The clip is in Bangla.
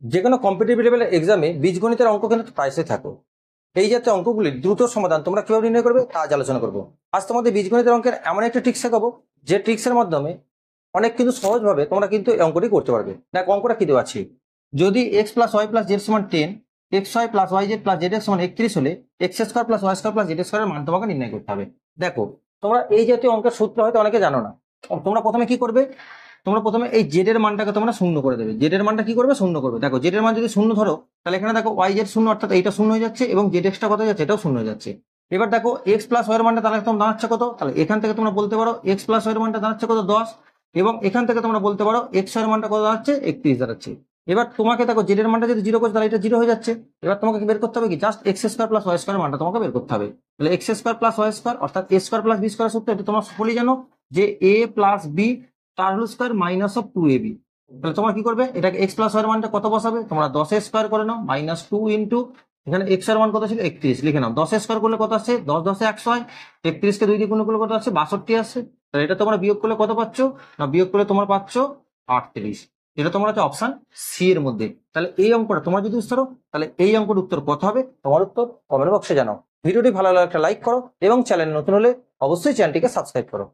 যে কোনো কম্পিটিটিভ লেভেলের এক্সামে বীজগণিতের অঙ্ক কিন্তু প্রায়শই থাকে। এই জাতীয় অঙ্কগুলির দ্রুত সমাধান তোমরা কিভাবে নির্ণয় করবে তা আজ আলোচনা করবো। আজ তোমাদের বীজগণিতের অঙ্কের এমন একটা ট্রিক্স শেখাবো যে ট্রিক্সের মাধ্যমে অনেক কিন্তু সহজভাবে তোমরা কিন্তু এই অঙ্কটি করতে পারবে। দেখ অঙ্কটা কি দেওয়া আছে, যদি x plus y plus z সমান 10, x y plus y z plus z x সমান 31 হলে x square plus y square plus z স্কোয়ারের মান তোমাকে নির্ণয় করতে হবে। দেখো তোমরা এই জাতীয় অঙ্কের সূত্র হয়তো অনেকে জানো না। তোমরা প্রথমে কি করবে, তোমরা প্রথমে এই জেড এর মানটাকে তোমরা শূন্য করে দেবে। জেড এর মানটা কি করবে, শূন্য করবে। দেখো জেড এর মান যদি শূন্য ধরো তাহলে এখানে দেখো ওয়াই জেড শূন্য, অর্থাৎ এইটা শূন্য হয়ে যাচ্ছে এবং জেড এক্সটা কত যাচ্ছে, এটাও শূন্য হয়ে যাচ্ছে। এবার দেখো এক্স প্লাস ওয়াই এর মানটা তাহলে তোমরা দাঁড়াচ্ছে কত, তাহলে এখান থেকে তোমরা বলতে পারো এক্স প্লাস ওয়াই এর মানটা দাঁড়াচ্ছে কত, 10। এবং এখান থেকে তোমরা বলতে পারো এক্স ওয়াই এর মানটা কত দাঁড়াচ্ছে, 31 দাঁড়াচ্ছে। এবার তোমাকে দেখো জেড এর মানটা যদি জিরো করছে তাহলে এটা জিরো হয়ে যাচ্ছে। এবার তোমাকে বের করতে হবে কি, just x square plus y square মানটা তোমাকে বের করতে হবে। তাহলে x square plus y square অর্থাৎ a square plus b square সূত্র, এটা তোমরা সকলেই জানো যে এ প্লাস বি তার whole square minus of 2ab। তাহলে তোমরা কি করবে, এটাকে এক্স প্লাস ওয়াই এর মানটা কত বসাবে, তোমরা 10 স্কোয়ার করে নাও মাইনাস 2 ইন্টু এখানে এক্স এর মান কত ছিল 31, লিখে নাও। 10 স্কোয়ার করলে কত আসছে, 10 10 100 হয়। 31 কে 2 দিয়ে গুণ করলে কত আসছে, 62 আসছে। তাহলে এটা তোমরা বিয়োগ করলে কত পাচ্ছ না, বিয়োগ করলে তোমরা পাচ্ছ 38। এটা তোমার হচ্ছে অপশন সি এর মধ্যে। তাহলে এই অঙ্কটা তোমার যদি উত্তর, তাহলে এই অঙ্কের উত্তর কত হবে, তোমার উত্তর কমেন্ট বক্সে জানাও। ভিডিওটি ভালো লাগলে একটা লাইক করো এবং চ্যানেল নতুন হলে অবশ্যই চ্যানেলটিকে সাবস্ক্রাইব করো।